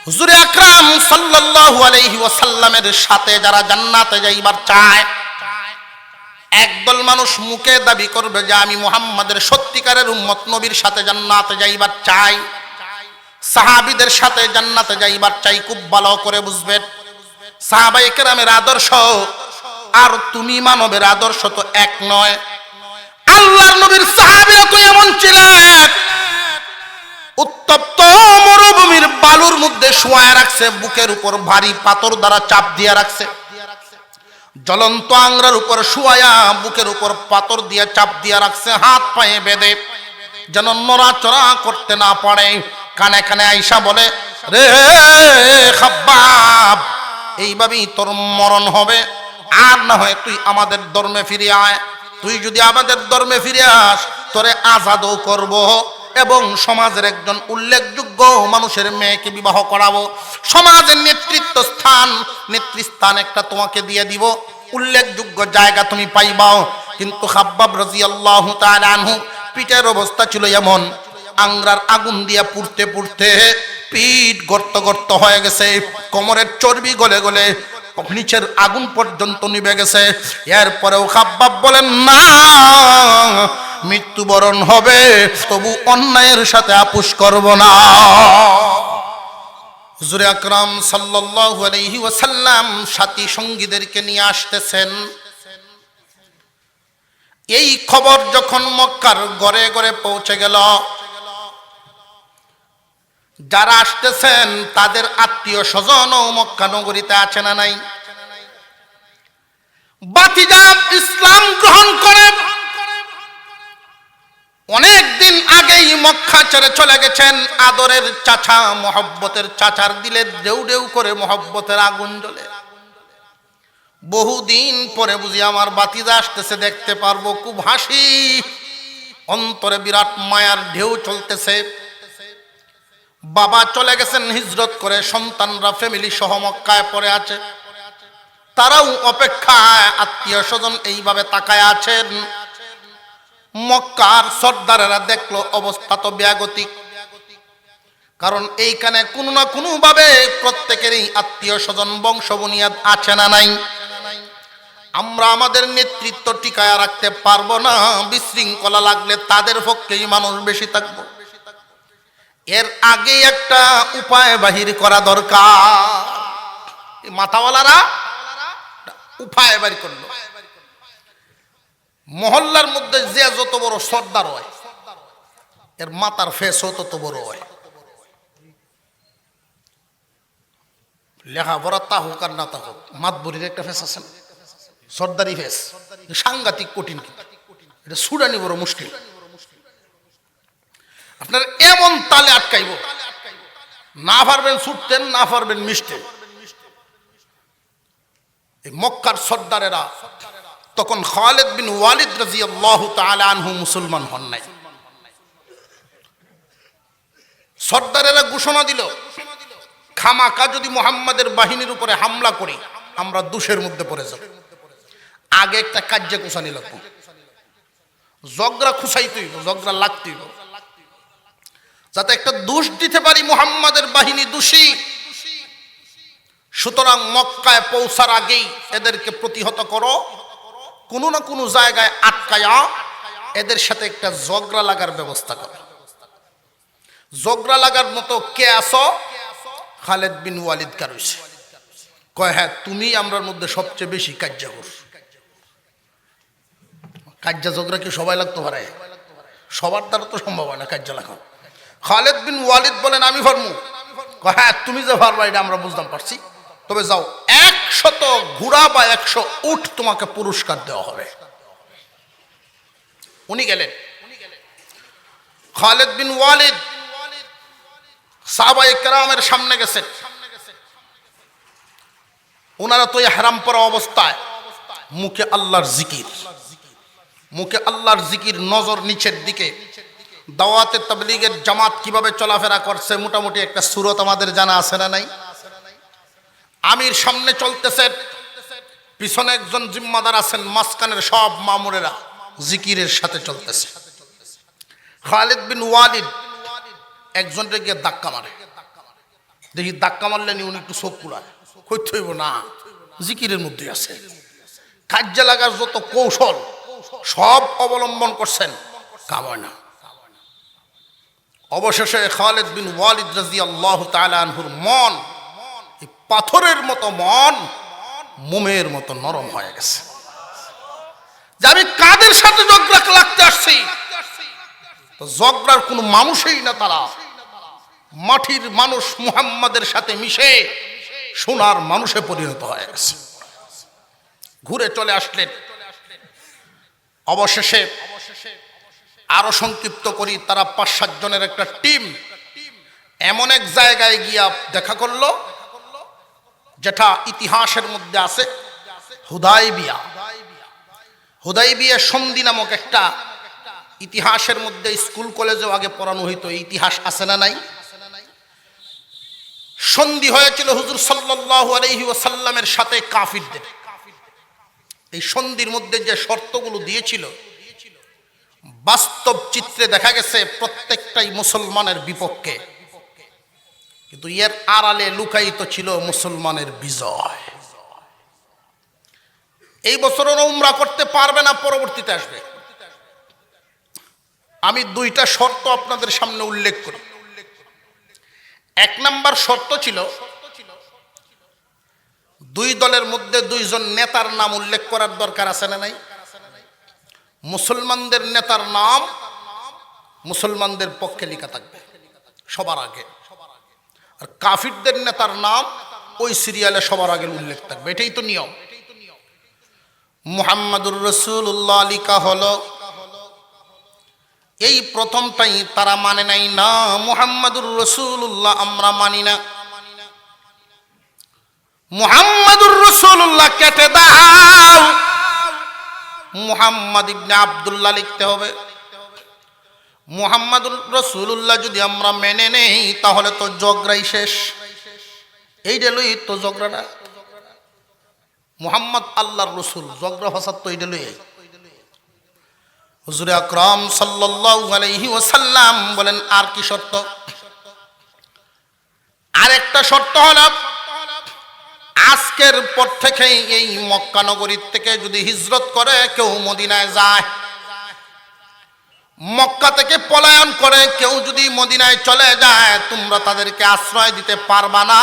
হুজুর আকরাম সাল্লাল্লাহু আলাইহি ওয়াসাল্লামের সাথে যারা জান্নাতে যাইবার চায়, একদল মানুষ মুখে দাবি করবে যে আমি মুহাম্মাদের সত্যিকারের উম্মত, নবীর সাথে জান্নাতে যাইবার চাই, সাহাবীদের সাথে জান্নাতে যাইবার চাই। খুব ভালো করে বুঝবেন, সাহাবায়ে কেরামের আদর্শ আর তুমি মানবের আদর্শ তো এক নয়। আল্লাহর নবীর সাহাবীরা তো এমন ছিলেন, উত্তপ্ত মরুভূমির বালুর মধ্যে শোয়ায় রাখছে, বুকের উপর ভারী পাথর দ্বারা চাপ দিয়ে রাখছে। জ্বলন্ত আংরার উপর শুয়ায়া বুকের উপর পাথর দিয়ে চাপ দিয়ে রাখছে, হাত পায়ে বেঁধে যেন নড়াচড়া করতে না পারে। কানে কানে আয়েশা বলে, রে খাব্বাব, এইভাবেই তোর মরণ হবে, আর না হয় তুই আমাদের ধর্মে ফিরে আয়। তুই যদি আমাদের ধর্মে ফিরে আস, তোরে আজাদও করব এবং সমাজের একজন উল্লেখযোগ্য মানুষের মেয়েকে বিবাহ করাবো। সমাজের নেতৃস্থান একটা তোমাকে দিয়ে দিব, উল্লেখযোগ্য জায়গা তুমি পাইবাও। কিন্তু খাব্বাব রাদিয়াল্লাহু তাআলা আনহু পিঠের অবস্থা ছিল এমন, আংরার আগুন দিয়া পুড়তে পুড়তে পিঠ গর্ত গর্ত হয়ে গেছে, কোমরের চর্বি গলে গলে নিচের আগুন পর্যন্ত নিভে গেছে। এরপরেও খাব্বাব বলেন, না, মৃত্যুবরণ হবে, তবু অন্যায়ের সাথে আপোষ করব না। হুজুর আকরাম সাল্লাল্লাহু আলাইহি ওয়াসাল্লাম সাথী সঙ্গীদেরকে নিয়ে আসতেছেন। এই খবর যখন মক্কার ঘরে ঘরে পৌঁছে গেল, যারা আসতেছেন তাদের আত্মীয় স্বজনও মক্কা নগরীতে আছে না নাই? বাতিজা ইসলাম গ্রহণ করে অনেক দিন আগেই মক্কা ছেড়ে চলে গেছেন। আদরের চাচা, মহব্বতের চাচার দিলে দেউ দেউ করে মহব্বতের আগুন জ্বলে। বহুদিন পরে বুঝি আমার বাতিজা আসতেছে, দেখতে পারবো, খুব হাসি, অন্তরে বিরাট মায়ার ঢেউ চলতেছে। বাবা চলে গেছেন হিজরত করে, সন্তানরা ফ্যামিলি সহ মক্কায় পড়ে আছে, তারাও অপেক্ষায়, আত্মীয় স্বজন এইভাবে তাকায় আছেন। মক্কার সর্দারেরা দেখলো অবস্থা তো ব্যাগতিক, কারণ এইখানে কোনো না কোনো ভাবে প্রত্যেকেরই আত্মীয় স্বজন বংশ বুনিয়াদ আছে না নাই। আমরা আমাদের নেতৃত্ব টিকায় রাখতে পারবো না, বিশৃঙ্খলা লাগলে তাদের পক্ষেই মানুষ বেশি থাকবো। এর আগে একটা উপায় বাহির করা দরকার। মাথাওয়ালারা উপায় বাহির করলো, মহল্লার মধ্যে যে যত বড় সর্দার হয়, এর মাথার ফেসও তত বড় হয়। লেখাপড়া তা হোক আর না তা হোক, মাতবরির একটা ফেস আছে, সর্দারি ফেস, সাংঘাতিক কঠিন, এটা সুডানি বড় মুশকিল। আপনার এমন তালে আটকাইব, না পারবেন ছুটতেন, না পারবেন মিশতেন। এই মক্কার সর্দারেরা তখন খালিদ বিন ওয়ালিদ রাদিয়াল্লাহু তাআলা আনহু মুসলমান হন নাই। সর্দারেরা ঘোষণা দিল, খামাকা যদি মুহাম্মাদের বাহিনীর উপরে হামলা করি, আমরা দোষের মধ্যে পড়ে যাব। আগে একটা কাজ্যে কুসানি লাগবো, জগরা খুসাইতেই, জগরা লাগতেই, যাতে একটা দোষ দিতে পারি মুহাম্মাদের বাহিনী দোষী। সুতরাং মক্কায় পৌঁছার আগেই এদেরকে প্রতিহত করো, কোনো না কোনো জায়গায় আটকায়া এদের সাথে একটা ঝগড়া লাগার ব্যবস্থা করো। ঝগড়া লাগার মতো কে আসো? খালিদ বিন ওয়ালিদ কারুছে, কয় হ্যাঁ তুমি আমরার মধ্যে সবচেয়ে বেশি কার্যকর। কার্য ঝগড়া কি সবাই লাগতে পারে? সবার দ্বারা তো সম্ভব হয় না কার্য লাগা। খালিদ বিন ওয়ালিদ বলেন, আমি পারমু। হ্যাঁ তুমি যে পারবা এটা আমরা বুঝতাম পারছি, তবে যাও 100 ঘোড়া বা 100 উট তোমাকে পুরস্কার দেওয়া হবে। উনি গেলেন। খালিদ বিন ওয়ালিদ সাহাবায়ে কেরামের সামনে গেছেন। ওনারা তো ইহরাম পরা অবস্থায়, মুখে আল্লাহর জিকির, মুখে আল্লাহর জিকির, নজর নিচের দিকে। দাওয়াতে তাবলীগের জামাত কিভাবে চলাফেরা করছে মোটামুটি একটা সূরত আমাদের জানা আছে না নাই? আমির সামনে চলতেছে, পিছনে একজন জিম্মাদার আছেন, মাঝখানের সব মামুরেরা জিকিরের সাথে চলতেছে। খালিদ বিন ওয়ালিদ একজনকে গিয়ে ধাক্কা মারে, দেখি ধাক্কা মারলে নি উনি একটু চোখ কুলায়, কইতে হইব না, জিকিরের মধ্যে আছে। কাজে লাগার যত কৌশল সব অবলম্বন করছেন, কাম হয় না। অবশেষে খালিদ বিন ওয়ালিদ রাদিয়াল্লাহু তাআলা আনহুর মন এই পাথরের মতো মন মোমের মতো নরম হয়ে গেছে, যে আমি কাদের সাথে ঝগড়া লাগতে আসছি। তো ঝগড়ার কোনো মানুষই না, তারা মাটির মানুষ মুহাম্মাদের সাথে মিশে সোনার মানুষে পরিণত হয়ে গেছে। ঘুরে চলে আসলেন। অবশেষে আরো সংক্ষিপ্ত করি, তারা 5-7 জনের একটা টিম এমন এক জায়গায় গিয়া দেখা করলো যেটা ইতিহাসের মধ্যে আছে হুদাইবিয়া। হুদাইবিয়া সন্ধি নামক একটা ইতিহাসের মধ্যে স্কুল কলেজেও আগে পড়ানো হইতো, ইতিহাস আছে না নাই? সন্ধি হয়েছিল হুজুর সাল্লাল্লাহু আলাইহি ওয়াসাল্লামের সাথে কাফিরদের। এই সন্ধির মধ্যে যে শর্তগুলো দিয়েছিল, বাস্তব চিত্রে দেখা গেছে প্রত্যেকটাই মুসলমানের বিপক্ষে, কিন্তু এর আড়ালে লুকায়িত ছিল মুসলমানের বিজয়। এই বছর উমরা করতে পারবে না, পরবর্তীতে আসবে। আমি 2টা শর্ত আপনাদের সামনে উল্লেখ করি। 1 নাম্বার শর্ত ছিল 2 দলের মধ্যে 2 জন নেতার নাম উল্লেখ করার দরকার আছে না নাই? মুসলমানদের নেতার নাম মুসলমানদের পক্ষে লেখা থাকবে সবার আগে, আর কাফিরদের নেতার নাম ওই সিরিয়ালে সবার আগে উল্লেখ থাকবে। এটাই তো নিয়ম। মুহাম্মাদুর রাসূলুল্লাহ লেখা হলো, এই প্রথমটাই তারা মানে নাই, না মুহাম্মাদুর রাসূলুল্লাহ আমরা মানি না, মুহাম্মাদুর রাসূলুল্লাহ কেটে দাও, মুহাম্মদ ইবনে আব্দুল্লাহ লিখতে হবে। মুহাম্মাদুর রাসূলুল্লাহ যদি আমরা মেনে নেই তাহলে তো ঝগড়াই শেষ। এইটা লই তো ঝগড়াটা, মুহাম্মদ আল্লাহর রাসূল, ঝগড়া ফাসাদ তো এইটা লই। হুজুর আকরাম সাল্লাল্লাহু আলাইহি ওয়াসাল্লাম বলেন আর কি শর্ত? আরেকটা শর্ত হলো, আজকের পর থেকে এই মক্কা নগরীর থেকে যদি হিজরত করে কেউ মদিনায় যায়, মক্কা থেকে পলায়ন করে কেউ যদি মদিনায় চলে যায়, তোমরা তাদেরকে আশ্রয় দিতে পারবা না।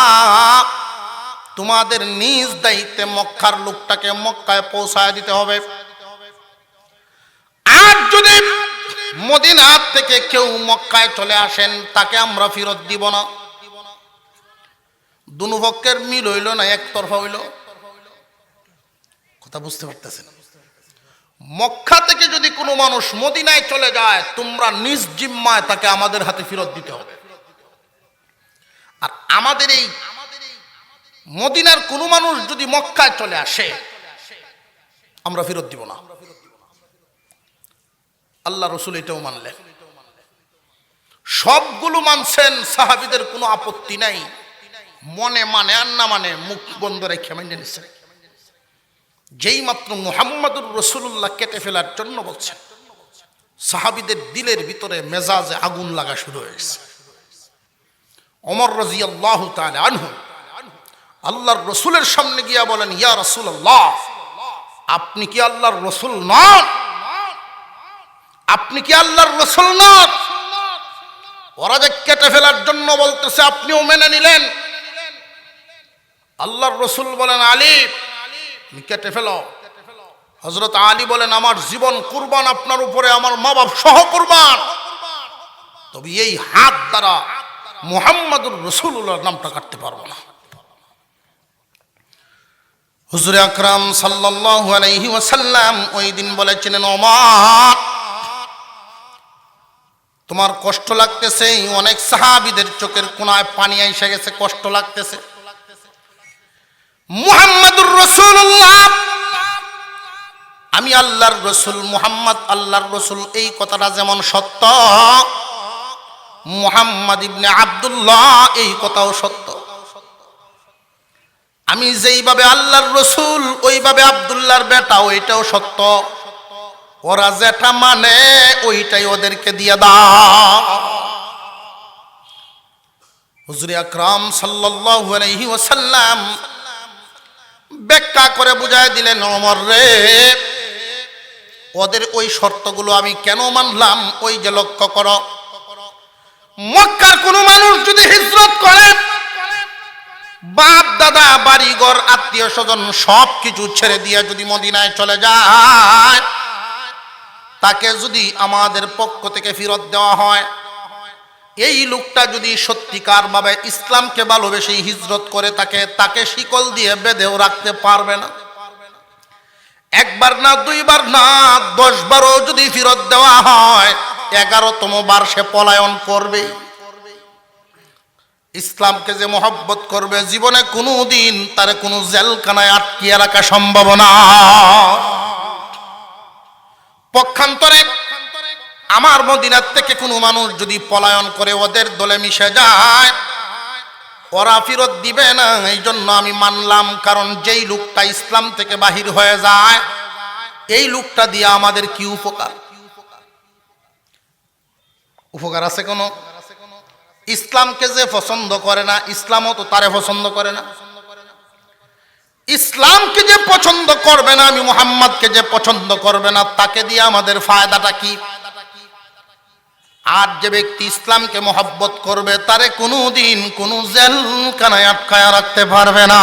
তোমাদের নিজ দায়িত্বে মক্কার লোকটাকে মক্কায় পৌঁছায় দিতে হবে। আর যদি মদিনা থেকে কেউ মক্কায় চলে আসেন, তাকে আমরা ফেরত দিব না। দুনো পক্ষের মিল হইল না, একতরফা হইল? কথা বুঝতে পারতেছেন? মক্কা থেকে যদি কোনো মানুষ মদিনায় চলে যায়, তোমরা নিজ জিম্মায় তাকে আমাদের হাতে ফেরত দিতে হবে। আর আমাদের এই মদিনার কোনো মানুষ যদি মক্কায় চলে আসে, আমরা ফেরত দিব না। আল্লাহ রাসূল এটাও মানলেন, সবগুলো মানছেন, সাহাবীদের কোনো আপত্তি নাই। মনে মানে আর না মানে মুখ বন্ধ রেখে মেনে নিচ্ছেন। যেই মাত্র মুহাম্মাদুর রাসূলুল্লাহ কেটে ফেলার জন্য বলছেন, সাহাবীদের দিলের ভিতরে মেজাজে আগুন লাগা শুরু হয়েছে। ওমর রাদিয়াল্লাহু তাআলা আনহু আল্লাহর রাসূলের সামনে গিয়া বলেন, ইয়া রাসূলুল্লাহ, আপনি কি আল্লাহর রাসূল নন? আপনি কি আল্লাহর রাসূল নন? ওরা যে কেটে ফেলার জন্য বলতেছে, আপনিও মেনে নিলেন। আল্লাহর রাসূল বলেন, আলী তুমি কেটে ফেলো। হযরত আলী বলেন, আমার জীবন কুরবান আপনার উপরে, আমার মা বাপ সহ কুরবান, তবে এই হাত দ্বারা মুহাম্মাদুর রাসূলুল্লাহর নামটা কাটতে পারবো না। হুজুর আকরাম সাল্লাল্লাহু আলাইহি ওয়াসাল্লাম ওই দিন বলেছিলেন, ওমর তোমার কষ্ট লাগতেছে। অনেক সাহাবীদের চোখের কোণায় পানি এসে গেছে, কষ্ট লাগতেছে। মুহাম্মাদুর রাসূলুল্লাহ, আমি আল্লাহর রাসূল, মুহাম্মদ আল্লাহর রাসূল, এই কথাটা যেমন সত্য, মুহাম্মদ ইবনে আব্দুল্লাহ এই কথাও সত্য। আমি যেইভাবে আল্লাহর রাসূল, ওইভাবে আব্দুল্লাহর বেটা, ওইটাও সত্য। ওরা যেটা মানে ওইটাই ওদেরকে দিয়ে দাও। হুজুর আকরাম সাল্লাল্লাহু আলাইহি ওয়াসাল্লাম ব্যাখ্যা করে বুঝায় দিলেন, ওমর রে, ওদের ওই শর্তগুলো আমি কেন মানলাম ওই যে লক্ষ্য করো, মক্কার কোন মানুষ যদি হিজরত করে, বাপ দাদা বাড়িঘর আত্মীয় স্বজন সব কিছু ছেড়ে দিয়ে যদি মদিনায় চলে যায়, তাকে যদি আমাদের পক্ষ থেকে ফেরত দেওয়া হয়, এই লোকটা যদি সত্যিকার ভাবে ইসলামকে ভালোবেসে হিজরত করে তাকে শিকল দিয়ে বেঁধেও রাখতে পারবে না। একবার না, দুইবার না, 10 বারও যদি ফেরত দেওয়া হয়, 11তম বার সে পলায়ন করবে। ইসলামকে যে মহব্বত করবে, জীবনে কোনোদিন তার কোনো জেলখানায় আটকিয়ে রাখা সম্ভব না। পক্ষান্তরে আমার মদিনার থেকে কোনো মানুষ যদি পলায়ন করে ওদের দলে মিশে যায়, ওরা ফেরত দিবে না। এই জন্য আমি মানলাম, কারণ যেই লোকটা ইসলাম থেকে বাহির হয়ে যায়, এই লোকটা দিয়ে আমাদের কি উপকার? উপকার আছে কোনো? ইসলামকে যে পছন্দ করে না, ইসলামও তো তারে পছন্দ করে না। ইসলামকে যে পছন্দ করবে না, আমি মুহাম্মদকে যে পছন্দ করবে না, তাকে দিয়ে আমাদের ফায়দাটা কি? আর যে ব্যক্তি ইসলামকে মহব্বত করবে, তারে কোনোদিন কোনো জেলখানায় আটকায় রাখতে পারবে না।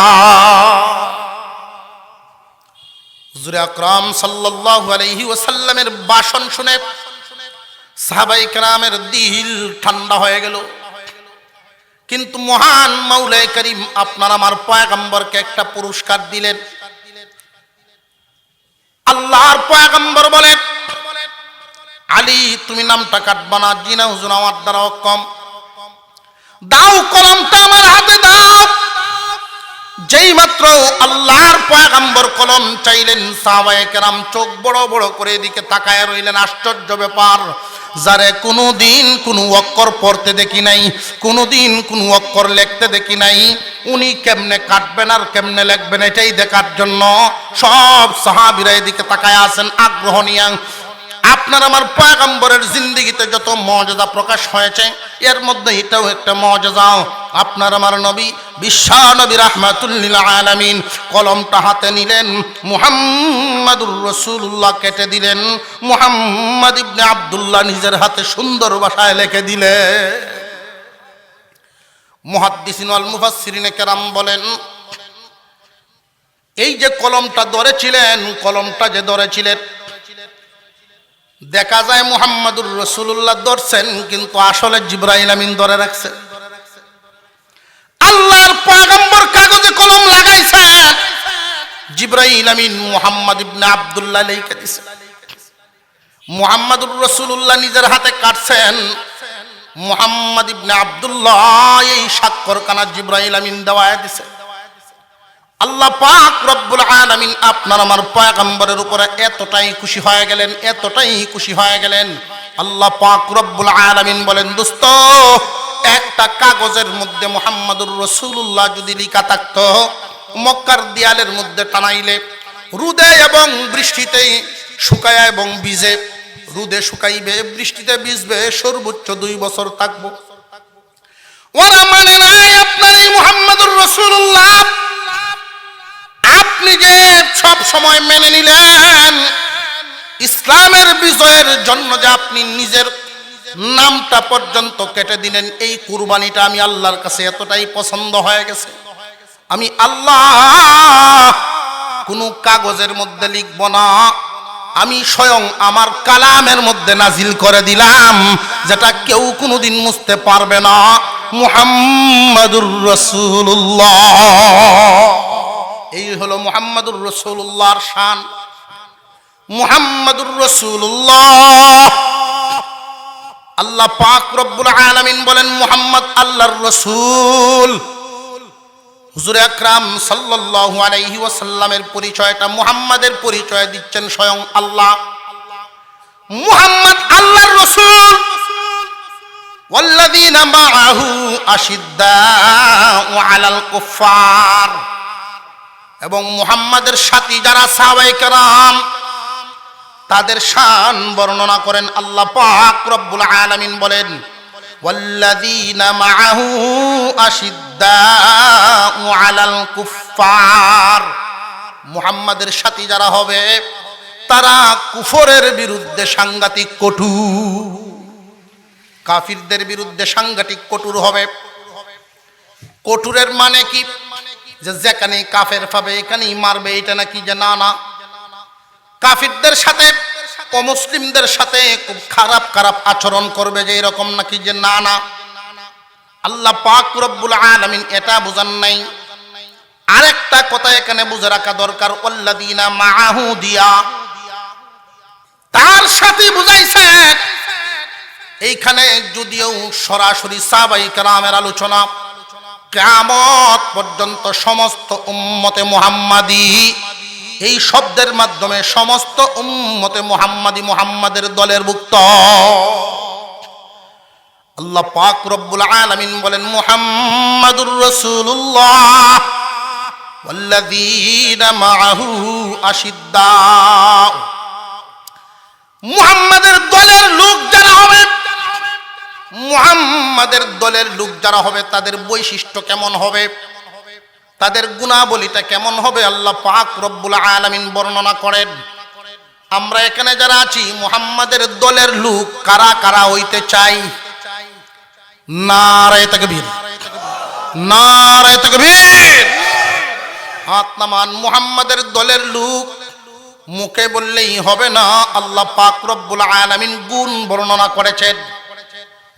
হুজুর আকরাম সাল্লাল্লাহু আলাইহি ওয়াসাল্লামের ভাষণ শুনে সাহাবায়ে কেরামের দিল ঠান্ডা হয়ে গেল। কিন্তু মহান মাওলায়ে করিম আপনার আমার পয়গম্বরকে একটা পুরস্কার দিলেন। আল্লাহর পয়গম্বর বলেন, আলী তুমি নামটা কাটবা না। জি না হুজুর, আমার দ্বারা কম। দাও, কলমটা আমার হাতে দাও। যেই মাত্র আল্লাহর পয়গম্বর কলম চাইলেন, সাহাবায়ে কেরাম চোখ বড় বড় করে এদিকে তাকায় রইলেন। আশ্চর্য ব্যাপার, যারে কোনোদিন কোনো অক্ষর পড়তে দেখি নাই, কোনোদিন কোনো অক্ষর লিখতে দেখি নাই, উনি কেমনে কাটবেন আর কেমনে লিখবেন এটাই দেখার জন্য সব সাহাবীরা এদিকে তাকায় আছেন আগ্রহ নিয়ে। আপনার আমার পয়গম্বরের জিন্দেগিতে যত মর্যাদা প্রকাশ হয়েছে, এর মধ্যে এটাও একটা মর্যাদা। আপনার আমার নবী, বিশ্ব নবী রাহমাতুল লিল আলামিন, কলমটা হাতে নিলেন, মুহাম্মাদুর রাসূলুল্লাহ কেটে দিলেন, মুহাম্মদ ইবনে আব্দুল্লাহ নিজের হাতে সুন্দর ভাষায় লিখে দিলেন। মুহাদ্দিসিন ওয়াল মুফাসসিরিন কেরাম বলেন, এই যে কলমটা ধরেছিলেন, কলমটা যে ধরেছিলেন, দেখা যায় মুহাম্মাদুর রাসূলুল্লাহ ধরছেন, কিন্তু আসলে জিবরাইল আমিন ধরে রাখছেন। আল্লাহর পয়গম্বর কাগজে কলম লাগাইছেন, জিবরাইল আমিন মুহাম্মদ ইবনে আব্দুল্লাহ লিখে দিয়েছেন। মুহাম্মাদুর রাসূলুল্লাহ নিজের হাতে কাটছেন, মুহাম্মদ ইবনে আব্দুল্লাহ এই স্বাক্ষরখানা জিবরাইল আমিন দেওয়ায় দিয়েছেন। আল্লাহ পাক রব্বুল আলামিন আপনার আমার পয়গম্বরের উপরে এতটাই খুশি হয়ে গেলেন, এতটাই খুশি হয়ে গেলেন। আল্লাহ পাক রব্বুল আলামিন বলেন, দোস্ত, একটা কাগজের মধ্যে মুহাম্মাদুর রাসূলুল্লাহ যদি লেখা থাকতো, মক্কার দেয়ালের মধ্যে টানাইলে রোদে এবং বৃষ্টিতে শুকায় এবং ভিজে, রোদে শুকাইবে, বৃষ্টিতে ভিজবে, সর্বোচ্চ 2 বছর থাকবো। ওরা মানে নাই আপনার এই মুহাম্মাদুর রাসূলুল্লাহ। আপনি যে সব সময় মেনে নিলেন, ইসলামের বিজয়ের জন্য যে আপনি নিজের নামটা পর্যন্ত কেটে দিলেন, এই কুরবানিটা আমি আল্লাহর কাছে এতটাই পছন্দ হয়ে গেছে, আমি আল্লাহ কোনো কাগজের মধ্যে লিখব না, আমি স্বয়ং আমার কালামের মধ্যে নাজিল করে দিলাম, যেটা কেউ কোনোদিন মুছতে পারবে না। মুহাম্মাদুর রাসূলুল্লাহ, এই হলো মুহাম্মাদুর রাসূলুল্লাহর শান। মুহাম্মাদুর রাসূলুল্লাহ, আল্লাহ পাক রব্বুল আলামিন বলেন, মুহাম্মদ আল্লাহর রাসূল। হুজুর আকরাম সাল্লাল্লাহু আলাইহি ওয়াসাল্লামের পরিচয়টা, মুহাম্মাদের পরিচয় দিচ্ছেন স্বয়ং আল্লাহ। মুহাম্মদ আল্লাহর রাসূল। ওয়াল্লাযীনা মাআহু আশিদ্দাউ আলাল কুফার, এবং মুহাম্মাদের সাথী যারা সাহাবায়ে কেরাম, তাদের শান বর্ণনা করেন আল্লাহ পাক রব্বুল আলামিন বলেন, ওয়াল্লাযীনা মাআহু আশিদ্দাউ আলাল কুফফার, মুহাম্মাদের সাথী যারা হবে তারা কুফরের বিরুদ্ধে সাংঘাতিক কঠোর, কাফিরদের বিরুদ্ধে সাংঘাতিক কঠোর হবে। কঠোরের মানে কি? যে যেখানে কাফের পাবে এখানেই মারবে, এটা নাকি যে না না, কাফিরদের সাথে অমুসলিমদের সাথে খুব খারাপ খারাপ আচরণ করবে যে এরকম নাকি যে না না। আল্লাহ পাক রব্বুল আলামিন এটা বুঝান নাই। আরেকটা কথা এখানে বুঝে রাখা দরকার, ওয়াল্লাযীনা মাআহু দিয়া, তার সাথে বুঝাইছে। এইখানে যদিও সরাসরি সাহাবায়ে কেরামের আলোচনা, কিয়ামত পর্যন্ত সমস্ত উম্মতে মুহাম্মাদি এই শব্দের মাধ্যমে সমস্ত উম্মতে মুহাম্মাদি মুহাম্মাদের দলের ভুক্ত। আল্লাহ পাক রব্বুল আলামিন বলেন মুহাম্মাদুর রাসূলুল্লাহ ওয়াল্লাযীনা মাআহু আশিদ্দাউ, মুহাম্মাদের দলের লোক যারা হবে, মুহাম্মাদের দলের লোক যারা হবে তাদের বৈশিষ্ট্য কেমন হবে, তাদের গুণাবলীটা কেমন হবে আল্লাহ পাক রব্বুল আলামিন বর্ণনা করেন। আমরা এখানে যারা আছি মুহাম্মাদের দলের লোক কারা কারা হইতে চাই? নারায়ে তাকবীর, নারায়ে তাকবীর। হাত নামান। মুহাম্মাদের দলের লোক মুখে বললেই হবে না, আল্লাহ পাক রব্বুল আলামিন গুণ বর্ণনা করেছেন।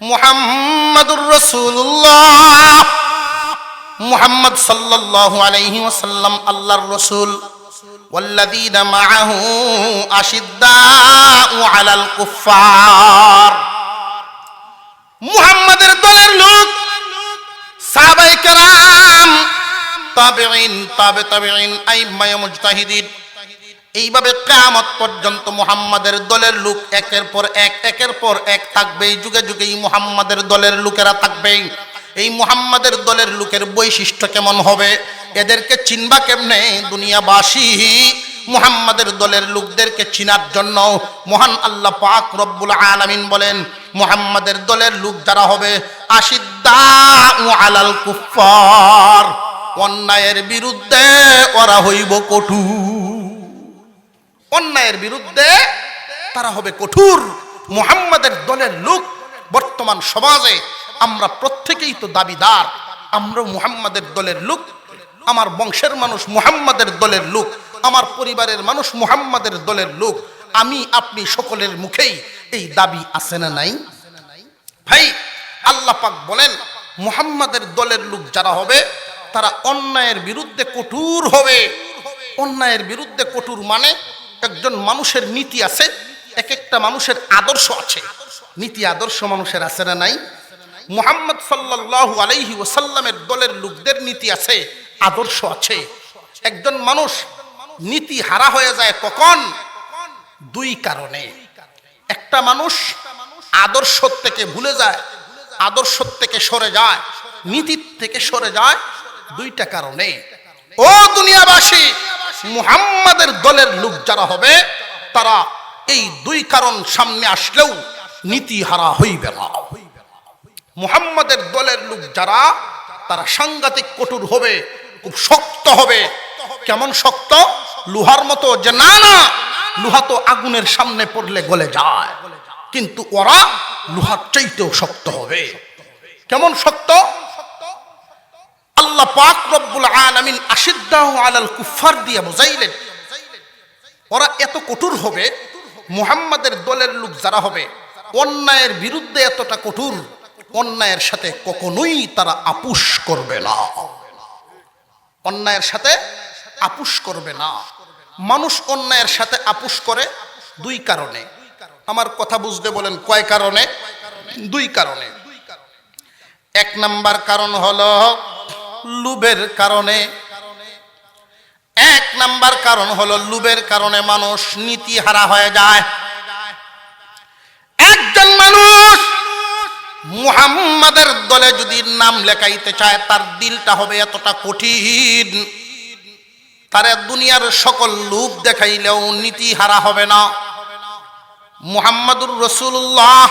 মুহাম্মাদুর রাসূলুল্লাহ, মুহাম্মদ সাল্লাল্লাহু আলাইহি ওয়াসাল্লাম আল্লাহর রাসূল। ওয়াল্লাযীনা মাআহু আশিদ্দাউ আলাল কুফফার, মুহাম্মাদের দলের লোক সাহাবায়ে কেরাম, তাবেঈন, তাবেঈন, আইম্মায়ে মুজতাহিদিন, এইভাবে কিয়ামত পর্যন্ত মুহাম্মাদের দলের লোক একের পর এক, একের পর এক থাকবে। যুগে যুগে এই মুহাম্মাদের দলের লোকেরা থাকবে। এই মুহাম্মাদের দলের লোকের বৈশিষ্ট্য কেমন হবে, এদেরকে চিনবা কেমনে? দুনিয়াবাসী মুহাম্মাদের দলের লোকদেরকে চিনার জন্য মহান আল্লাহ পাক রব্বুল আলামিন বলেন মুহাম্মাদের দলের লোক যারা হবে আশিদ্দাউ আলাল কুফফার, অন্যায়ের বিরুদ্ধে ওরা হইব কঠোর, অন্যায়ের বিরুদ্ধে তারা হবে কঠোর। মুহাম্মাদের দলের লোক বর্তমান সমাজে আমরা প্রত্যেকেই তো দাবিদার, আমরা মুহাম্মাদের দলের লোক। আমার বংশের মানুষ মুহাম্মাদের দলের লোক, আমার পরিবারের মানুষ মুহাম্মাদের দলের লোক। আমি আপনি সকলের মুখেই এই দাবি আছে না নাই? ভাই, আল্লাহ পাক বলেন মুহাম্মাদের দলের লোক যারা হবে তারা অন্যায়ের বিরুদ্ধে কঠোর হবে। অন্যায়ের বিরুদ্ধে কঠোর মানে একজন মানুষের নীতি আছে, এক একটা মানুষের আদর্শ আছে, নীতি আদর্শ মানুষের আছে না নাই? মুহাম্মদ সাল্লাল্লাহু আলাইহি ওয়াসাল্লামের দলের লোকদের নীতি আছে, আদর্শ আছে। একজন মানুষ নীতি হারা হয়ে যায় কখন? দুই কারণে। একটা মানুষ আদর্শ থেকে ভুলে যায়, আদর্শ থেকে সরে যায়, নীতির থেকে সরে যায়, দুইটা কারণে। ও দুনিয়াবাসী, মুহাম্মাদের দলের লোক যারা হবে তারা এই দুই কারণ সামনে আসলেও নীতি হারা হইবে না। মুহাম্মাদের দলের লোক যারা তারা সাংঘাতিক কঠোর হবে, খুব শক্ত হবে। কেমন শক্ত? লোহার মতো যে না না, লোহা তো আগুনের সামনে পড়লে গলে যায়, কিন্তু ওরা লোহার চাইতেও শক্ত হবে। কেমন শক্ত? আল্লাহ পাক রব্বুল আলামিন আশিদ্দাউ আলাল কুফফার দিয়ে বুঝাইলেন ওরা এত কঠোর হবে। মুহাম্মাদের দলের লোক যারা হবে অন্যায়ের বিরুদ্ধে এতটা কঠোর, অন্যায়ের সাথে কখনোই তারা আপোষ করবে না, অন্যায়ের সাথে আপোষ করবে না। মানুষ অন্যায়ের সাথে আপোষ করে দুই কারণে। আমার কথা বুঝতে বলেন কয় কারণে? দুই কারণে। এক নাম্বার কারণ হলো লোভের কারণে। এক নাম্বার কারণ হলো লোভের কারণে মানুষ নীতি হারা হয়ে যায়। একজন মানুষ মুহাম্মাদের দলে যদি নাম লেখাইতে চায় তার দিলটা হবে এতটা কঠিন, তারা দুনিয়ার সকল লোভ দেখাইলেও নীতি হারা হবে না। মুহাম্মাদুর রাসূলুল্লাহ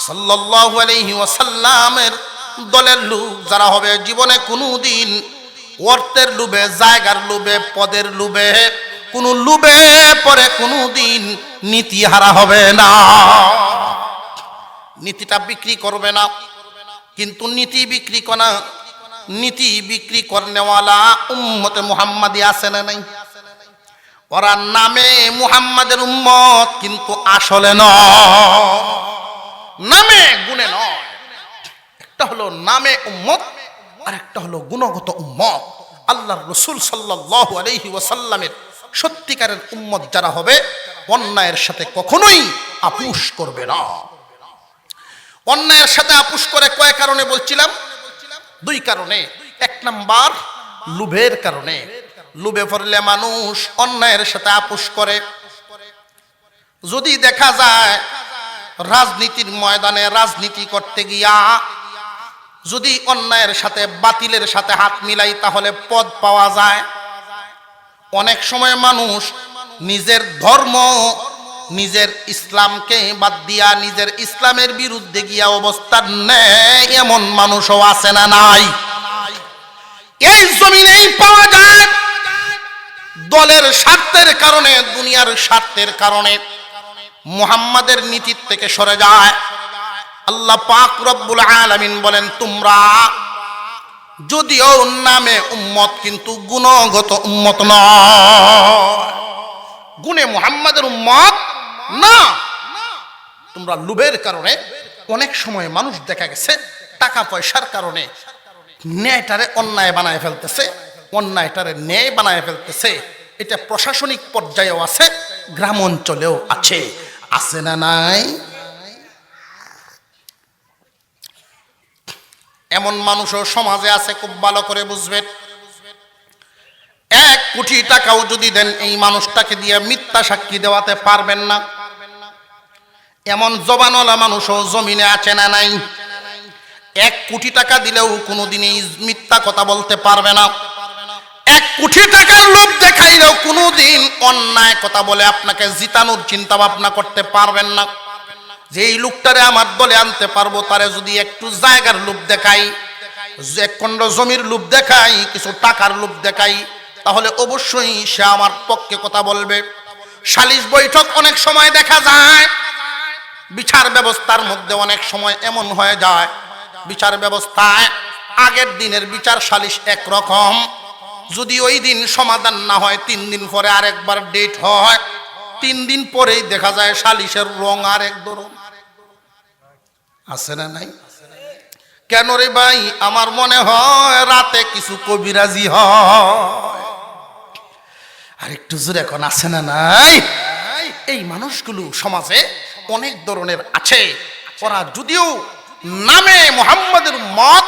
সাল্লাল্লাহু আলাইহি ওয়াসাল্লামের দলের লোক যারা হবে, জীবনে কোনোদিন অর্থের লোভে, জায়গার লোভে, পদের লোভে, কোন লোভে পরে কোনোদিন নীতি হারা হবে না। নীতিটা বিক্রি করবে না, কিন্তু নীতি বিক্রি করা, নীতি বিক্রি করনেওয়ালা উম্মতে মুহাম্মাদি আছে না নাই? ওরা নামে মুহাম্মাদের উম্মত, কিন্তু আসলে নয়, নামে গুণে নয়। একটা হলো নামে উম্মত, আর একটা হলো গুণগত উম্মত। আল্লাহর রাসূল সাল্লাল্লাহু আলাইহি ওয়াসাল্লামের সত্যিকারের উম্মত যারা হবে, অন্যায়ের সাথে কখনোই আপোষ করবে না। অন্যায়ের সাথে আপোষ করে কয় কারণে বলছিলাম? দুই কারণে। এক নাম্বার লোভের কারণে। লোভে পড়লে মানুষ অন্যায়ের সাথে আপোষ করে। যদি দেখা যায় রাজনীতির ময়দানে রাজনীতি করতে গিয়া যদি অন্যায়ের সাথে, বাতিলের সাথে হাত মিলাই, তাহলে পদ পাওয়া যায়। অনেক সময় মানুষ নিজের ধর্ম, নিজের ইসলামকে বাদ দিয়া নিজের ইসলামের বিরুদ্ধে গিয়া অবস্থান নেয়, এমন মানুষও আছে না নাই? এই জমিনেই পাওয়া যায়। দলের স্বার্থের কারণে, দুনিয়ার স্বার্থের কারণে মুহাম্মাদের নীতি থেকে সরে যায়। আল্লাহ পাক রব্বুল আলামিন বলেন, তোমরা যদিও নামে উম্মত, কিন্তু গুণগত উম্মত নয়। গুণে মুহাম্মাদের উম্মত না। তোমরা লোভের কারণে অনেক সময় মানুষ দেখা গেছে টাকা পয়সার কারণে ন্যায়টারে অন্যায় বানায় ফেলতেছে, অন্যায়টারে ন্যায় বানায় ফেলতেছে। এটা প্রশাসনিক পর্যায়েও আছে, গ্রাম অঞ্চলেও আছে। আছে না নাই? এমন মানুষও সমাজে আছে, খুব ভালো করে বুঝবেন। 1 কোটি টাকাও যদি দেন, এই মানুষটাকে দিয়ে মিথ্যা সাক্ষী দেওয়াতে পারবেন না। এমন জবানওয়ালা মানুষও জমিনে আছে না নাই? 1 কোটি টাকা দিলেও কোনোদিনই মিথ্যা কথা বলতে পারবে না। 1 কোটি টাকার লোভ দেখাইলেও কোনোদিন অন্যায় কথা বলে আপনাকে জিতানোর চিন্তা ভাবনা করতে পারবেন না। যে এই লোকটারে আমার দলে আনতে পারবো, তারে যদি একটু জায়গার লোভ দেখাই, যে খণ্ড জমির লোভ দেখাই, কিছু টাকার লোভ দেখাই, তাহলে অবশ্যই সে আমার পক্ষে কথা বলবে। সালিশ বৈঠক অনেক সময় দেখা যায়, বিচার ব্যবস্থার মধ্যে অনেক সময় এমন হয়ে যায়, বিচার ব্যবস্থায় আগের দিনের বিচার সালিশ একরকম, যদি ওই দিন সমাধান না হয় 3 দিন পরে আরেকবার ডেট হয়, 3 দিন পরেই দেখা যায় সালিশের রং আরেক ধরন। আছে না নাই? কেন রে ভাই? আমার মনে হয় রাতে কিছু কবিরাজি হয়। আর একটু জোরে এখন আছে না নাই? এই মানুষগুলো সমাজে অনেক ধরনের আছে। ওরা যদিও নামে মুহাম্মাদের উম্মত,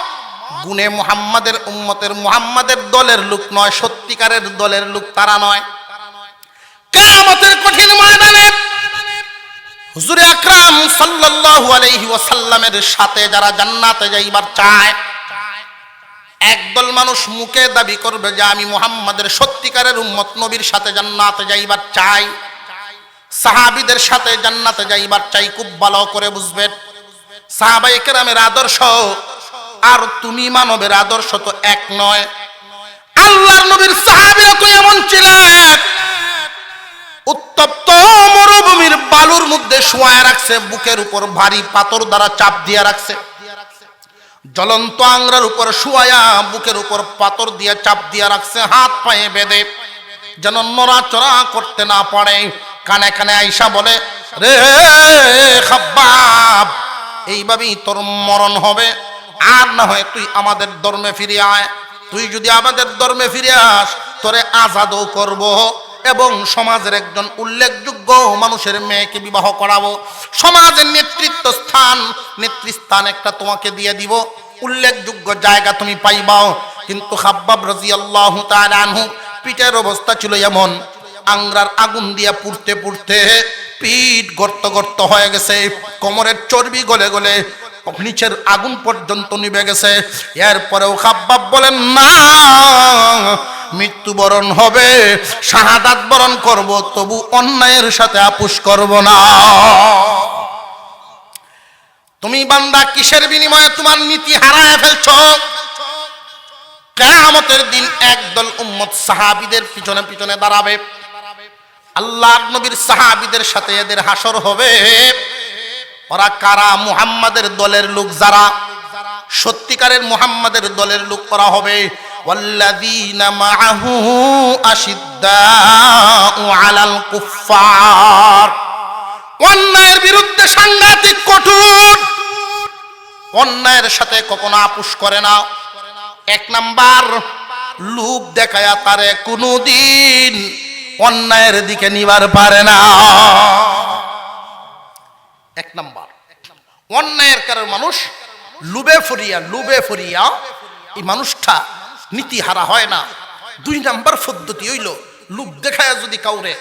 গুণে মুহাম্মাদের উম্মতের, মুহাম্মাদের দলের লোক নয়, সত্যিকারের দলের লোক তারা নয়। কিয়ামতের কঠিন ময়দানে হুজুর আকরাম সাল্লাল্লাহু আলাইহি ওয়াসাল্লামের সাথে যারা জান্নাতে যাইবার চায়, একদল মানুষ মুখে দাবি করবে যে আমি মুহাম্মাদের সত্যিকারের উম্মত, নবীর সাথে জান্নাতে যাইবার চাই, সাহাবীদের সাথে জান্নাতে যাইবার চাই। খুব ভালো করে বুঝবেন, সাহাবায়ে কেরামের আদর্শ আর তুমি মানবের আদর্শ তো এক নয়। আল্লাহর নবীর সাহাবীরা তো এমন ছিলেন, উত্তপ্ত মরুভূমির বালুর মধ্যে শোয়ায় রাখছে, বুকের উপর ভারী পাথর দ্বারা চাপ দিয়ে রাখছে। জ্বলন্ত আংরার উপর শোয়া, বুকের উপর পাথর দিয়ে চাপ দিয়ে রাখছে, হাত পায়ে বেঁধে, যেন নড়াচড়া করতে না পারে। কানে কানে আয়েশা বলে, রে খাব্বাব, এইভাবেই তোর মরণ হবে, আর না হয় তুই আমাদের ধর্মে ফিরে আয়। তুই যদি আমাদের ধর্মে ফিরে আস, তোরে আজাদও করব এবং সমাজের একজন উল্লেখযোগ্য মানুষের মেয়েকে বিবাহ করাবো। সমাজের নেতৃস্থান একটা তোমাকে দিয়ে দিব, উল্লেখযোগ্য জায়গা তুমি পাইবাও। কিন্তু খাব্বাব রাদিয়াল্লাহু তাআলা আনহু পিঠের অবস্থা ছিল এমন, আংরার আগুন দিয়া পুড়তে পুড়তে পিঠ গর্ত গর্ত হয়ে গেছে, কোমরের চর্বি গলে গলে নিচের আগুন পর্যন্ত নিভে গেছে। এরপরেও খাব্বাব বলেন, না, মৃত্যুবরণ হবে, শাহাদাত বরণ করব, তবু অন্যায়ের সাথে আপোষ করব না। তুমি বান্দা কিসের বিনিময়ে তোমার নীতি হারায় ফেলছো? কিয়ামতের দিন একদল উম্মত সাহাবীদের পিছনে পিছনে দাঁড়াবে, আল্লাহর নবীর সাহাবীদের সাথে এদের হাসর হবে। ওরা কারা? মুহাম্মাদের দলের লোক, যারা সত্যিকারের মুহাম্মাদের দলের লোক করা হবে। ওয়াল্লাযীনা মাআহু আশিদ্দাউ আলাল কুফফার, অন্যায়ের বিরুদ্ধে সাংঘাতিক কঠোর, অন্যায়ের সাথে কখনো আপোষ করে না। এক নাম্বার, লোভ দেখায়া তারে কোনোদিন অন্যায়ের দিকে নিবার পারে না। এক নাম্বার, অন্যায়ের কারণ মানুষ লোভে ফরিয়া এই মানুষটা নীতিহারা হয় না। দুই নাম্বার পদ্ধতি হইল, লোভ দেখায়া যদি কাউরে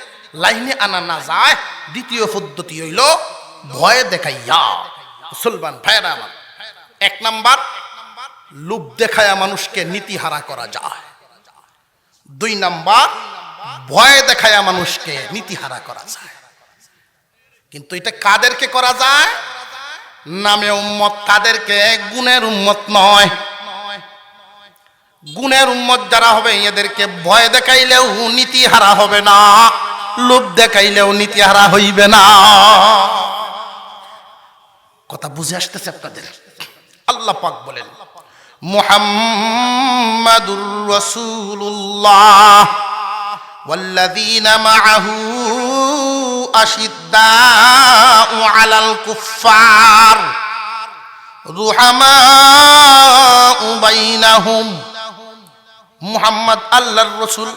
লাইনে আনা না যায়, দ্বিতীয় পদ্ধতি হইল ভয় দেখাইয়া। মুসলমান ভাইরা আমার, এক নাম্বার লোভ দেখায়া মানুষকে নীতিহারা করা যায়, দুই নাম্বার ভয় দেখায়া মানুষকে নীতিহারা করা যায়। কিন্তু এটা কাদেরকে করা যায়? নামে উম্মত, তাদেরকে গুণের উম্মত নয়। গুণের উম্মত যারা হবে এদেরকে ভয় দেখাইলেও নীতিহারা হবে না, লোভ দেখাইলেও নীতিহারা হইবে না। কথা বুঝে আসতেছে আপনাদের? আল্লাহ পাক বলেন, মুহাম্মাদুর রাসূলুল্লাহ ওয়াল্লাযীনা মাআহু আশিদ্দাউ আলাল কুফফার রুহামাউ বাইনাহুম। মুহাম্মদ আল্লাহর রাসূল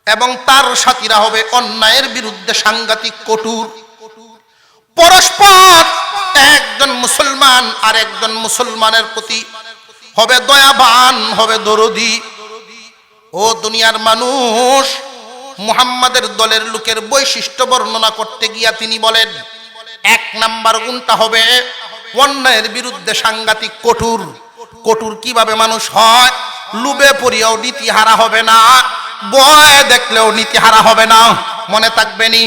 এবং তার সাথীরা হবে অন্যায়ের বিরুদ্ধে সাংঘাতিক কঠোর। পরস্পর একজন মুসলমান আর একজন মুসলমানের প্রতি হবে দয়াবান, হবে দরদি। ও দুনিয়ার মানুষ, মুহাম্মাদের দলের লোকের বৈশিষ্ট্য বর্ণনা করতে গিয়া তিনি বলেন, এক নাম্বার গুণটা হবে অন্যায়ের বিরুদ্ধে সাংঘাতিক কঠোর। কঠোর কিভাবে মানুষ হয়? লোভে পড়িয়াও নীতিহারা হবে না, ভয় দেখলেও নীতিহারা হবে না। মনে থাকবেনি,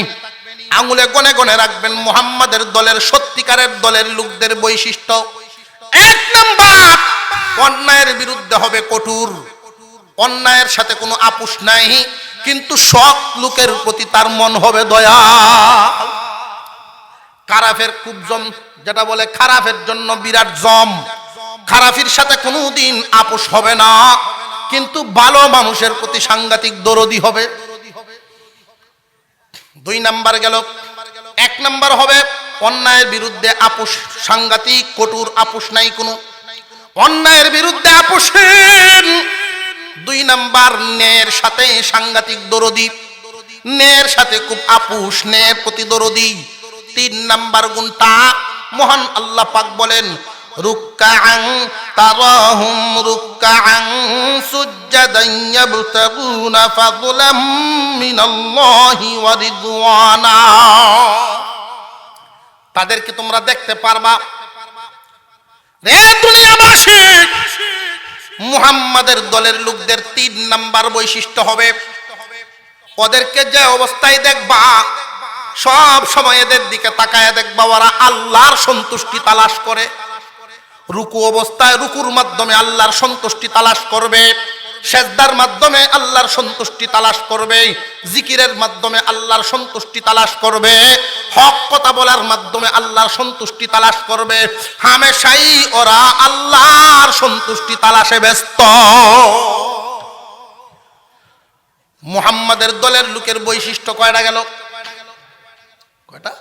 আঙুলে গনে গনে রাখবেন মুহাম্মাদের দলের, সত্যিকারের দলের লোকদের বৈশিষ্ট্য। এক নাম্বার, অন্যায়ের বিরুদ্ধে হবে কঠোর, অন্যায়ের সাথে কোনো আপোষ নাই, কিন্তু সৎ লোকের প্রতি তার মন হবে দয়া। খারাপের খুব জম, যেটা বলে খারাপের জন্য বিরাট জম, খারাপের সাথে কোনোদিন আপোষ হবে না, কিন্তু ভালো মানুষের প্রতি সাংঘাতিক দরদি হবে। দুই নাম্বার গেল। এক নাম্বার হবে অন্যায়ের বিরুদ্ধে আপোষ, সাংঘাতিক কঠোর, আপোষ নাই কোনো, অন্যায়ের বিরুদ্ধে আপোষহীন। দুই নাম্বার, ন্যায়ের সাথে সাংঘাতিক দরদি, ন্যায়ের সাথে খুব আপোষ, ন্যায়ের প্রতি দরদি। তিন নাম্বার গুণটা মহান আল্লাহ পাক বলেন, রুক্কাআন তারাহুম রুক্কাআন সুজ্জাদান ইয়াবতাগুনা ফাদলাম মিনাল্লাহি ওয়া রিদওয়ানা। তাদেরকে তোমরা দেখতে পারবা। রে দুনিয়াবাসী, মুহাম্মাদের দলের লোকদের তিন নাম্বার বৈশিষ্ট্য হবে, ওদেরকে যে অবস্থায় দেখবা সব সময় এদের দিকে তাকায় দেখবা ওরা আল্লাহর সন্তুষ্টি তালাশ করে। রুকু অবস্থায় রুকুর মাধ্যমে আল্লাহর সন্তুষ্টি তালাশ করবে, সেজদার মাধ্যমে আল্লাহর সন্তুষ্টি তালাশ করবে, জিকিরের মাধ্যমে আল্লাহর সন্তুষ্টি তালাশ করবে, হক কথা বলার মাধ্যমে আল্লাহর সন্তুষ্টি তালাশ করবে। হামেশাই ওরা আল্লাহর সন্তুষ্টি তালাশে ব্যস্ত। মুহাম্মাদের দলের লোকের বৈশিষ্ট্য কয়টা গেল? কয়টা?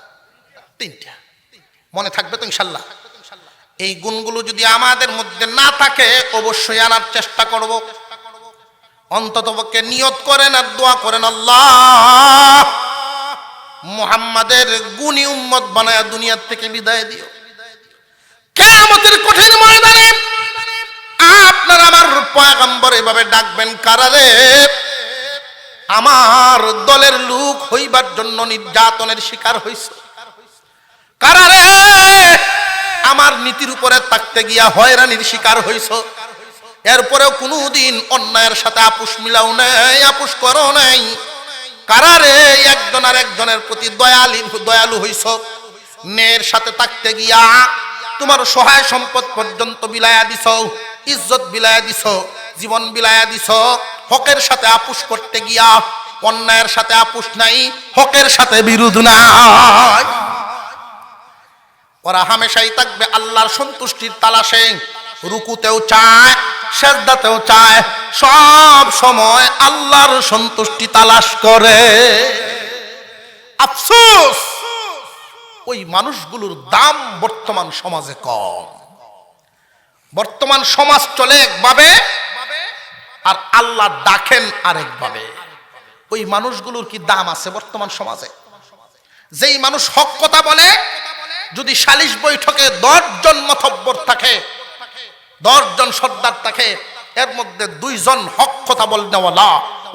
তিনটা। মনে থাকবে তো ইনশাআল্লাহ? এই গুণগুলো যদি আমাদের মধ্যে না থাকে অবশ্যই আনার চেষ্টা করব। অন্ততপক্ষে নিয়ত করেন আর দোয়া করেন, আল্লাহ মুহাম্মাদের গুণী উম্মত বানায়া দুনিয়ার থেকে বিদায় দিও। কিয়ামতের কঠিন ময়দানে আপনার আমার পয়গম্বর এভাবে ডাকবেন, কারারে আমার দলের লোক হইবার জন্য নির্যাতনের শিকার হইছে, কারারে আমার নীতির উপরে থাকতে গিয়া হয়রানির শিকার হইছ, এরপরেও কোনোদিন অন্যায়ের সাথে আপোষ মিলাও নাই, আপোষ করো নাই, কারারে একজন আর একজনের প্রতি দয়ালু হইছ, ন্যায়ের সাথে থাকতে গিয়া তোমার সহায় সম্পদ পর্যন্ত বিলায়া দিছ, ইজ্জত বিলায়া দিছ, জীবন বিলায়া দিছ। হকের সাথে আপোষ করতে গিয়া অন্যায়ের সাথে আপোষ নাই, হকের সাথে বিরোধ নাই। ওরা হামেশাই থাকবে আল্লাহর সন্তুষ্টির তালাশে, রুকুতেও চায়, সেজদাতেও চায়, সব সময় আল্লাহর সন্তুষ্টি তালাশ করে। আফসোস, ওই মানুষগুলোর দাম বর্তমান সমাজে কম। বর্তমান সমাজ চলে একভাবে, আর আল্লাহ ডাকেন আরেকভাবে। ওই মানুষগুলোর কি দাম আছে বর্তমান সমাজে? যেই মানুষ হক কথা বলে, যদি সালিশ বৈঠকে 10 জন মতব্বর থাকে, 10 জন সর্দার থাকে, এর মধ্যে 2 জন হক কথা বলনেওয়ালা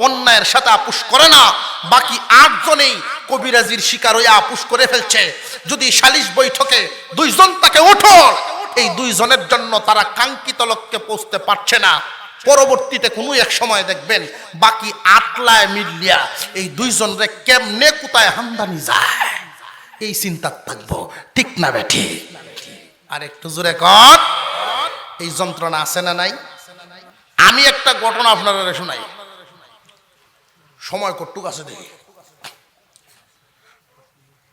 অন্যায়ের সাথে আপোষ করে না, বাকি 8 জনেই কবিরাজির শিকার হয়ে আপোষ করে ফেলছে। যদি সালিশ বৈঠকে 2 জন তাকে ওঠো, এই 2 জনের জন্য তারা কাঙ্ক্ষিত লক্ষ্যে পৌঁছতে পারছে না। পরবর্তীতে কোনো এক সময় দেখবেন বাকি 8 লায় মিলিয়া এই 2 জনরে কেমনে কোথায় হামদানি যায়, এই চিন্তা থাকবো। ঠিক না বেঠি? আর একটু জোরে কর, এই যন্ত্রণা আছে না নাই? আমি একটা ঘটনা আপনারা শোনাই, সময় কটুক আছে দেখি।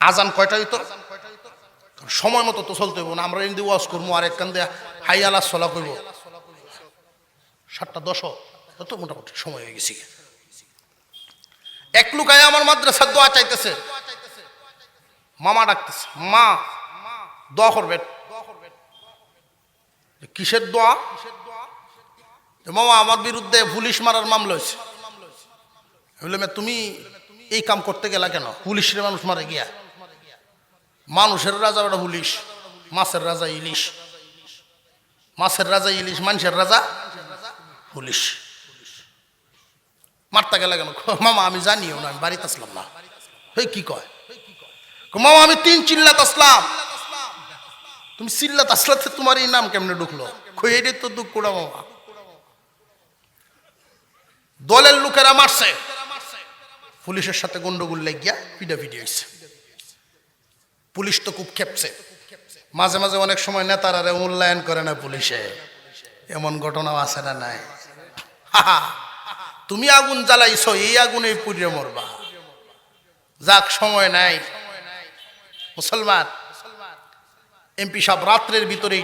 আজান কয়টা হইতো? সময় মতো তো চলতে হইব না। আমরা এমনি ওয়াজ করবো আর একখান দিয়ে হাই আল্লাহ সলা করবো, 7:10 তো মোটামুটি সময় হয়ে গেছি। এক লুকায় আমার মাদ্রাসার দোয়া চাইতেছে, মামা ডাকতেছে, মা দোয়া করবেন। কিসের দোয়া? মামা আমার বিরুদ্ধে পুলিশ মারার মামলা হয়েছে। তুমি এই কাম করতে গেলা কেন? পুলিশের মানুষ মারে গিয়া। মানুষের রাজা ওটা পুলিশ, মাছের রাজা ইলিশ, মাছের রাজা ইলিশ, মানুষের রাজা পুলিশ। মারতে গেলে কেন? মামা আমি জানিও না, আমি বাড়িতে আসলাম না। কি কয়? মামা আমি 3 চিল্লাত আসলাম। তুমি চিল্লাত আসলাতে তোমার এই নাম কেমনে ঢুকলো? এটাই তো দুঃখ কোড়া মামা। দলের লোকেরা মারছে, পুলিশের সাথে গন্ডগোল লাগিয়া পিটাপিটি হয়েছে। পুলিশ তো খুব খেপছে, মাঝে মাঝে অনেক সময় নেতারা মূল্যায়ন করে না পুলিশে। এমন ঘটনাও আছে না নাই? তুমি আগুন জ্বালাইছো, এই আগুনে পুড়িয়ে মরবা। যাক, সময় নাই। মুসলমান এমপি সাহেব রাত্রের ভিতরেই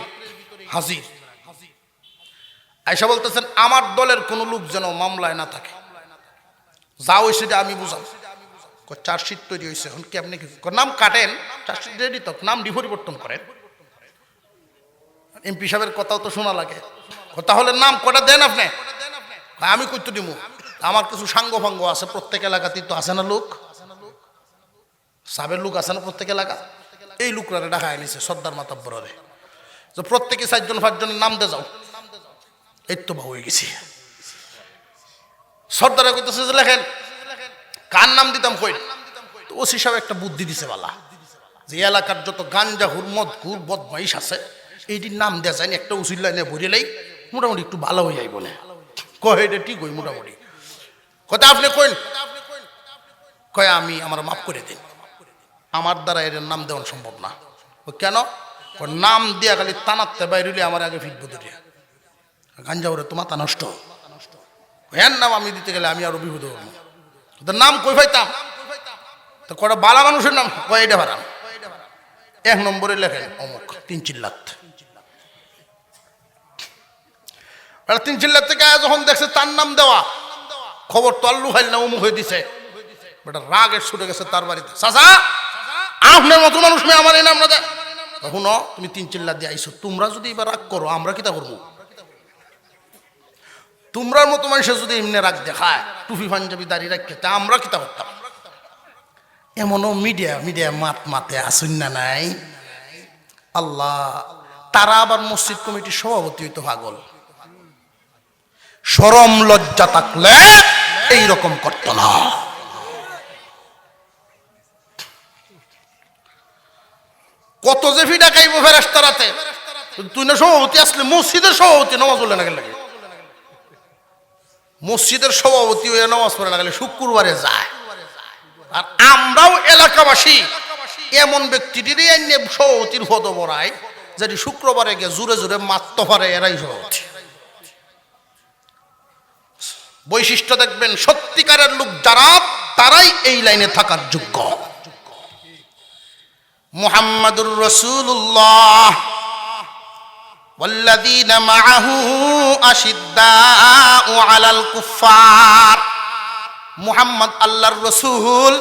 হাজির, আয়সা বলতেছেন আমার দলের কোন লোক যেন মামলায় না থাকে। যা হয়েছে সেটা আমি বুঝাম। চার্জশিট তৈরি হয়েছে, এখন কি আপনি নাম কাটেন? চার্জশিট রেডি তো, নাম পরিবর্তন করেন। এমপি সাহেবের কথাও তো শোনা লাগে। তাহলে নাম কটা দেন আপনি? আমি কইতে দিব, আমার কিছু সাঙ্গ ভাঙ্গ আছে প্রত্যেক এলাকাতেই তো আছে না লোক, সাবের লোক আছে না প্রত্যেক এলাকা। এই লোকরা ঢাকায় নিছে সর্দার মাতাব্বরে, যে প্রত্যেকে 4 জন 5 জনের নাম দে যাও। এই তো বা হয়ে গেছি। সর্দারে কইতেছে যে লেখেন, কার নাম দিতাম কই? তো ওসি সাহেব একটা বুদ্ধি দিছে বালা, যে এলাকার যত গাঞ্জা হুর মদ ঘুর বদমাইশ আছে এইটির নাম দেওয়া যায়, একটা উচিত লাইনে ভরিলেই মোটামুটি একটু ভালো হয়ে যায় বলে। কয় এটা ঠিক হই মোটামুটি। কথা আপনি কইন? কয় আমি, আমার মাফ করে দিন, আমার দ্বারা এর নাম দেওয়া সম্ভব না। কেন? নাম দিয়া খালি টানাতে বাইরে আমার আগে ফিটবো দুটিয়া গাঞ্জা ওরে তো মাথা নষ্ট। এর নাম আমি দিতে গেলে আমি আরো বিপদ হবো। নাম কই পাইতাম? তো কটা বালা মানুষের নাম কয় এটা ভাড়া 1 নম্বরে লেখেন অমুক 3 চিল্লাত। 3 চিল্লাত থেকে যখন দেখছে তার নাম দেওয়া, খবর তো আল্লু খাইল না, অমুক হয়ে দিছে। বেটা রাগে ছুটে গেছে তার বাড়িতে, চাচা আপনার মতো মানুষ মেয়ে আমার এই নাম না দেয়। তখন তুমি 3 চিল্লাত দিয়ে আইসো, তোমরা যদি এবার রাগ করো আমরা কিতা করবো? তোমরার মতো মানুষের যদি এমনি রাগ দেখায়, টুপি পাঞ্জাবি দাঁড়িয়ে রাখতে, তা আমরা কিতা করতাম? এমনও মিডিয়া মাতে আসুন না নাই? আল্লাহ, তারা আবার মসজিদ কমিটির সভাপতি হইতো পাগল। শরম লজ্জা থাকলে এইরকম করতো না। কত যে ফি ডাকাইবো ফেরেশতারাতে, তুই না সভাপতি আসলে মসজিদের সভাপতি নামাজ পড়লে না লাগে, মসজিদের সভাপতি হয়ে নামাজ পড়ে না গেলে শুক্রবারে যায়। আর আমরাও এলাকাবাসী এমন ব্যক্তিটিরই সভাপতির পদ বড়াই, যদি শুক্রবারে গিয়ে জুড়ে জুড়ে মারতে পারে এরাই সহজ। বৈশিষ্ট্য দেখবেন সত্যিকারের লোক যারা তারাই এই লাইনে থাকার যোগ্য। মুহাম্মাদুর রাসূলুল্লাহ ওয়াল্লাযীনা মাআহু আশিদ্দাউ আলাল কুফফার। মুহাম্মদ আল্লাহর রাসূল,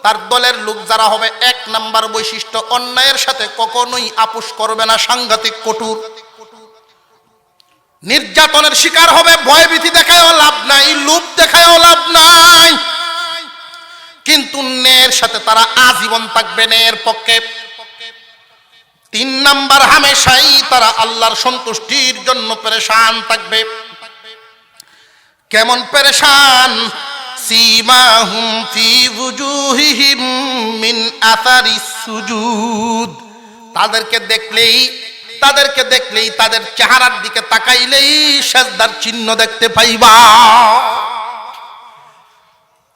তার দলের লোক যারা হবে, এক নাম্বার বৈশিষ্ট্য অন্যায়ের সাথে কখনোই আপোষ করবে না, সাংঘাতিক কঠোর। নির্যাতনের শিকার হবে, ভয়ভীতি দেখায়ও লাভ নাই, লোভ দেখায়ও লাভ নাই, কিন্তু ন্যায়ের সাথে তারা আজীবন থাকবে, ন্যায়ের পক্ষে। 3 নাম্বার, হামেশাই তারা আল্লাহর সন্তুষ্টির জন্য পেরেশান থাকবে। কেমন পেরেশান? সীমাহুম ফি ওয়ুজুহিহিম মিন আসারিস সুজুদ। তাদেরকে দেখলেই তাদের চেহারার দিকে তাকাইলেই সিজদার চিহ্ন দেখতে পাইবা।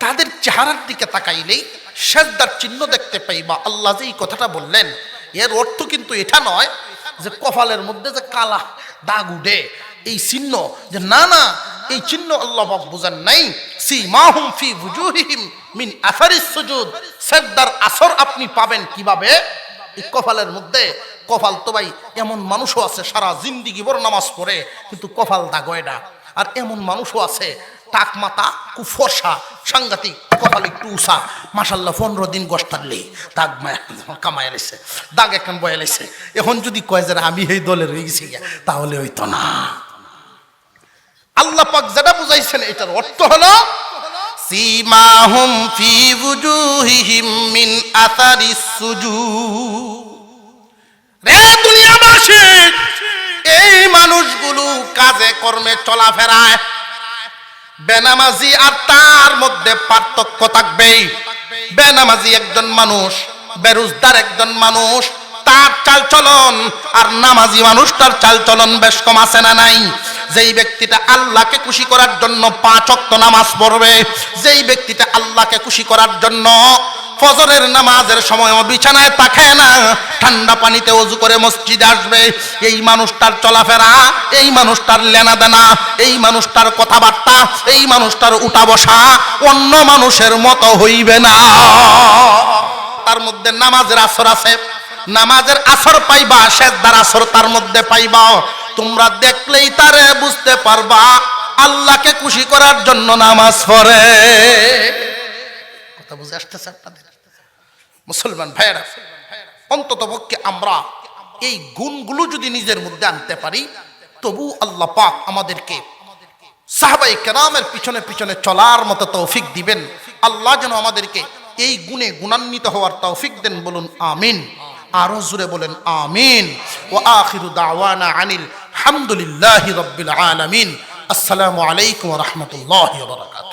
তাদের চেহারার দিকে তাকাইলেই সিজদার চিহ্ন দেখতে পাইবা। আল্লাহ যে এই কথাটা বললেন, এর অর্থ কিন্তু এটা নয় যে কপালের মধ্যে যে কালা দাগ উঠে এই চিহ্ন, যে না না, এই চিহ্ন আল্লাহ পাক বুঝান নাই। সীমাহুম ফি ওয়ুজুহিহিম মিন আসারিস সুজুদ। সিজদার আসর আপনি পাবেন কিভাবে? এই কপালের মধ্যে। কপাল তো ভাই, এমন মানুষও আছে সারা জিন্দিগি ভর নামাজ পড়ে কিন্তু কপাল দাগ হয় না। আর এমন মানুষও আছে টাক মাথা খুব ফর্সা, সাংঘাতিক, কপাল একটু উষা, মাশাল্লাহ 15 দিন গোস্তারলেই দাগ কামায় লেছে, দাগ এখন বয়ে লেছে। এখন যদি কয় যে আমি এই দলের হয়ে গেছি, তাহলে হইতো না। আল্লাহ পাক যেটা বুঝাইছেন এটার অর্থ হলো সীমাহুম ফি ওয়ুজুহিহিম মিন আসারিস সুজুদ। রে দুনিয়াবাসী, এই মানুষগুলো কাজে কর্মে চলাফেরায় বেনামাজি আর তার মধ্যে পার্থক্য থাকবেই। বেনামাজি একজন মানুষ, বেরোজগার একজন মানুষ, তার চালচলন আর নামাজি মানুষটার চালচলন বেশ কম আছে না নাই? যেই ব্যক্তিটা আল্লাহকে খুশি করার জন্য 5 ওয়াক্ত নামাজ পড়বে, যেই ব্যক্তিটা আল্লাহকে খুশি করার জন্য ফজরের নামাজের সময়ও বিছানায় তাকায় না, ঠান্ডা পানিতে ওযু করে মসজিদে আসবে, এই মানুষটার চলাফেরা, এই মানুষটার লেনাদেনা, এই মানুষটার কথাবার্তা, এই মানুষটার উঠা বসা অন্য মানুষের মতো হইবে না। তার মধ্যে নামাজের আসর আছে, নামাজের আসর পাইবা, সিজদার আসর তার মধ্যে পাইবা। তোমরা দেখলেই তারে বুঝতে পারবা আল্লাহকে খুশি করার জন্য নামাজ পড়ে। কথা বুঝে আসতেছে আপনাদের? মুসলমান ভাইয়েরা, অন্তত পক্ষে আমরা এই গুণগুলো যদি নিজের মধ্যে আনতে পারি, তবু আল্লাহ পাক আমাদেরকে সাহাবায়ে কেরামের পিছনে পিছনে চলার মতো তৌফিক দিবেন। আল্লাহ যেন আমাদেরকে এই গুণে গুণান্বিত হওয়ার তৌফিক দেন। বলুন আমিন। আরো জোরে বলেন আমিন। ওয়া আখিরু দাওয়ানা আনিল হামদুলিল্লাহি রাব্বিল আলামিন। আসসালামু আলাইকুম ওয়া রাহমাতুল্লাহি ওয়া বারাকাতুহু।